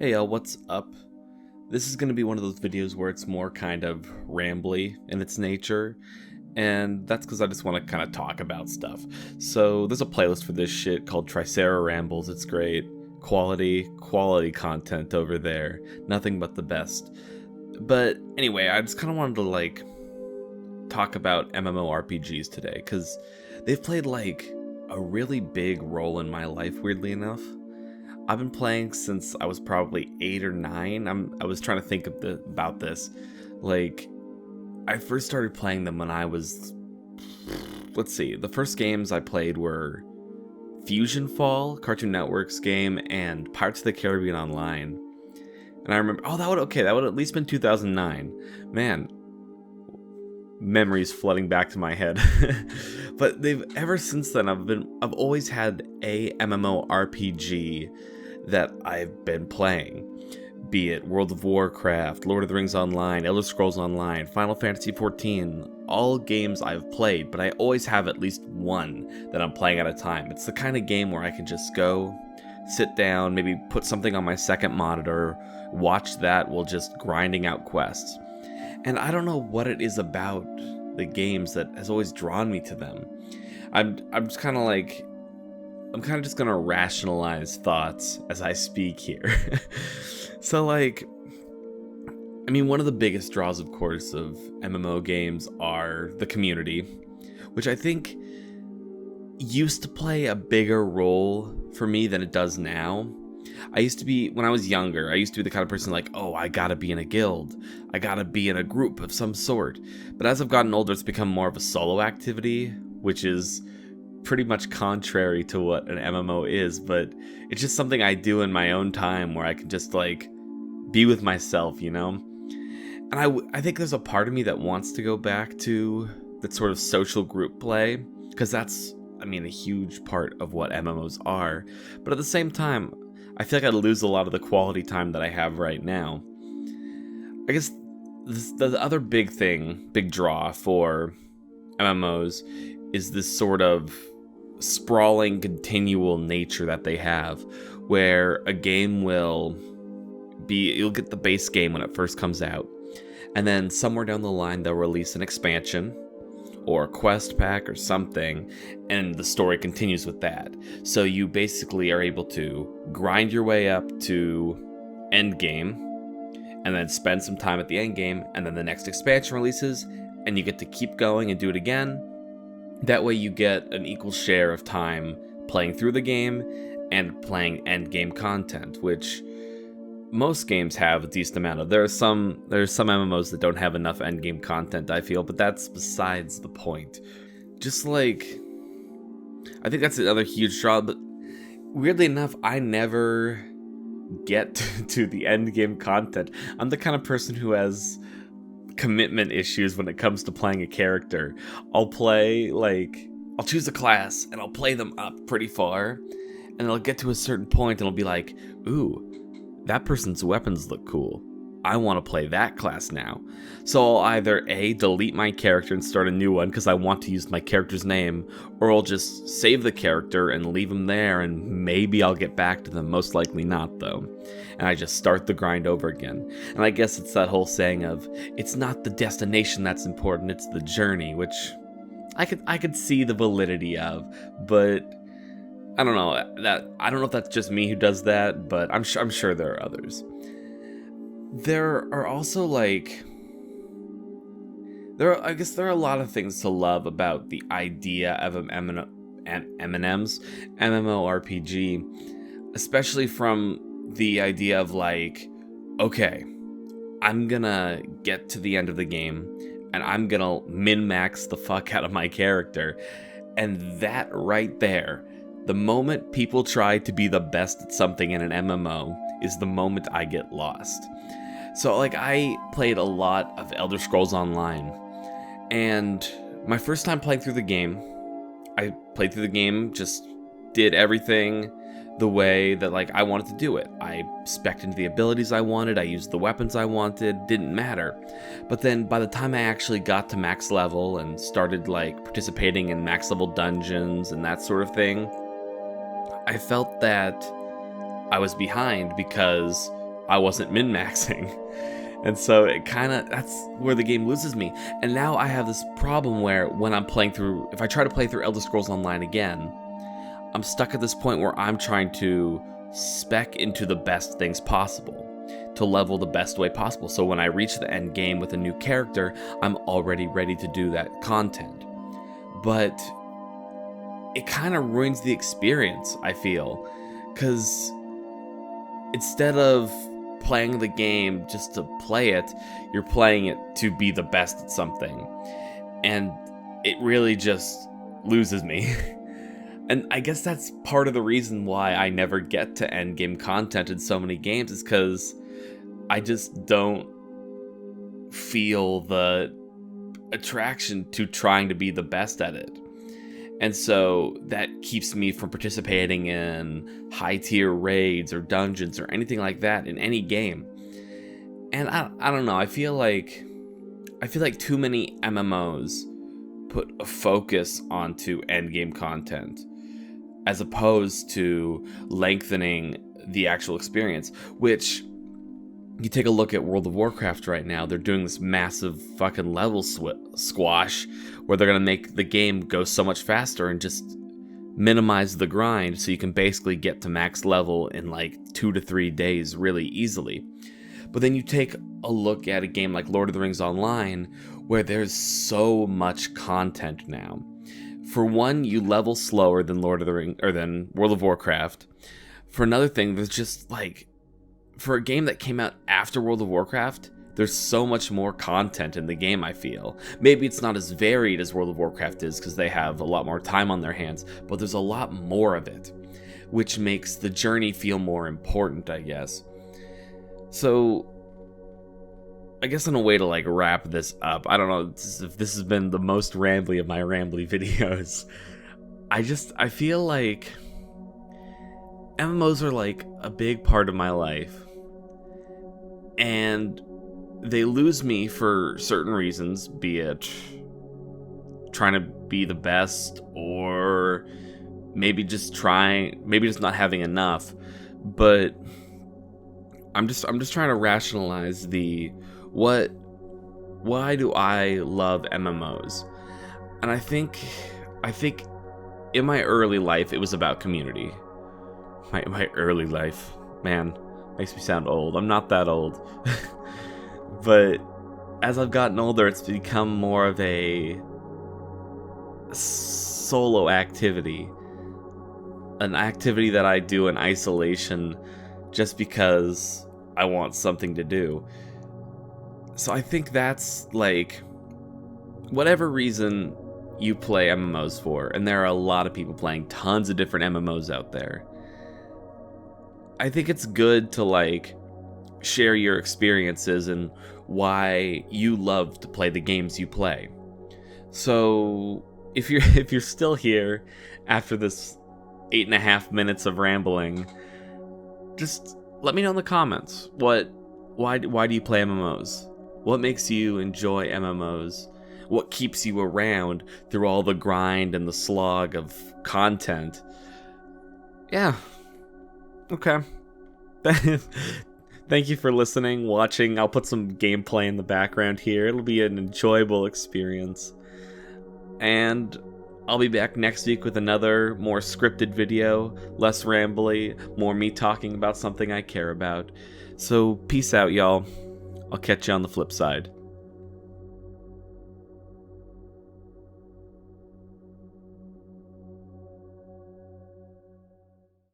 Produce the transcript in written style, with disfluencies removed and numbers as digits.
Hey y'all, what's up? This is going to be one of those videos where it's more kind of rambly in its nature, and that's because I just want to kind of talk about stuff. So there's a playlist for this shit called Triceratops Rambles. It's great. Quality content over there. Nothing but the best. But anyway, I just kind of wanted to talk about MMORPGs today, because they've played a really big role in my life, weirdly enough. I've been playing since I was probably 8 or 9. I was trying to think about this. I first started playing them when I was... Let's see. The first games I played were Fusion Fall, Cartoon Network's game, and Pirates of the Caribbean Online. And I remember... Oh, that would have at least been 2009. Man, memories flooding back to my head. But ever since then I've always had a MMORPG that I've been playing, be it World of Warcraft, Lord of the Rings Online, Elder Scrolls Online, Final Fantasy XIV, all games I've played, but I always have at least one that I'm playing at a time. It's the kind of game where I can just go, sit down, maybe put something on my second monitor, watch that while just grinding out quests. And I don't know what it is about the games that has always drawn me to them. I'm just kind of just gonna rationalize thoughts as I speak here. So one of the biggest draws, of course, of MMO games are the community, which I think used to play a bigger role for me than it does now. When I was younger, I used to be the kind of person I gotta be in a guild. I gotta be in a group of some sort. But as I've gotten older, it's become more of a solo activity, which is pretty much contrary to what an MMO is, but it's just something I do in my own time where I can just be with myself, you know? And I think there's a part of me that wants to go back to that sort of social group play, because that's, a huge part of what MMOs are. But at the same time, I feel like I'd lose a lot of the quality time that I have right now. I guess the other big draw for MMOs is this sort of sprawling, continual nature that they have, where a game you'll get the base game when it first comes out, and then somewhere down the line they'll release an expansion, or a quest pack or something, and the story continues with that. So you basically are able to grind your way up to end game, and then spend some time at the end game, and then the next expansion releases, and you get to keep going and do it again. That way you get an equal share of time playing through the game and playing end game content, which most games have a decent amount of. There's some MMOs that don't have enough endgame content, I feel, but that's besides the point. I think that's another huge draw, but weirdly enough, I never get to the endgame content. I'm the kind of person who has commitment issues when it comes to playing a character. I'll choose a class and I'll play them up pretty far, and I'll get to a certain point and I'll be like, ooh, that person's weapons look cool. I want to play that class now. So I'll either A, delete my character and start a new one because I want to use my character's name, or I'll just save the character and leave them there, and maybe I'll get back to them. Most likely not, though. And I just start the grind over again. And I guess it's that whole saying of, it's not the destination that's important, it's the journey, which I could see the validity of, but I don't know if that's just me who does that, but I'm sure there are others. There are also there are a lot of things to love about the idea of an MMORPG, especially from the idea of okay, I'm gonna get to the end of the game and I'm gonna min-max the fuck out of my character, and that right there, the moment people try to be the best at something in an MMO is the moment I get lost. So I played a lot of Elder Scrolls Online, and my first time playing through the game, I played through the game, just did everything the way that I wanted to do it. I spec'd into the abilities I wanted, I used the weapons I wanted, didn't matter. But then by the time I actually got to max level and started participating in max level dungeons and that sort of thing, I felt that I was behind because I wasn't min-maxing. And so that's where the game loses me. And now I have this problem where when I'm playing through, if I try to play through Elder Scrolls Online again, I'm stuck at this point where I'm trying to spec into the best things possible, to level the best way possible. So when I reach the end game with a new character, I'm already ready to do that content. But it kind of ruins the experience, I feel, because instead of playing the game just to play it, you're playing it to be the best at something. And it really just loses me. And I guess that's part of the reason why I never get to end game content in so many games, is because I just don't feel the attraction to trying to be the best at it. And so that keeps me from participating in high tier raids or dungeons or anything like that in any game. And I don't know, I feel like too many MMOs put a focus onto end game content as opposed to lengthening the actual experience, which you take a look at World of Warcraft right now. They're doing this massive fucking level squash where they're going to make the game go so much faster and just minimize the grind so you can basically get to max level in like 2 to 3 days really easily. But then you take a look at a game like Lord of the Rings Online, where there's so much content now. For one, you level slower than Lord of the Rings or than World of Warcraft. For another thing, there's just like, for a game that came out after World of Warcraft, there's so much more content in the game, I feel. Maybe it's not as varied as World of Warcraft is because they have a lot more time on their hands, but there's a lot more of it, which makes the journey feel more important, I guess. So, I guess in a way to like wrap this up, I don't know if this has been the most rambly of my rambly videos. I feel like MMOs are like a big part of my life. And they lose me for certain reasons, be it trying to be the best or maybe just not having enough. But I'm just trying to rationalize why do I love MMOs? And I think in my early life it was about community. My early life, man, makes me sound old. I'm not that old. But as I've gotten older, it's become more of a solo activity. An activity that I do in isolation just because I want something to do. So I think that's like, whatever reason you play MMOs for, and there are a lot of people playing tons of different MMOs out there, I think it's good to like share your experiences and why you love to play the games you play. So if you're still here after this 8.5 minutes of rambling, just let me know in the comments why do you play MMOs? What makes you enjoy MMOs? What keeps you around through all the grind and the slog of content? Yeah. Okay. Thank you for listening, watching. I'll put some gameplay in the background here. It'll be an enjoyable experience. And I'll be back next week with another more scripted video, less rambly, more me talking about something I care about. So peace out, y'all. I'll catch you on the flip side.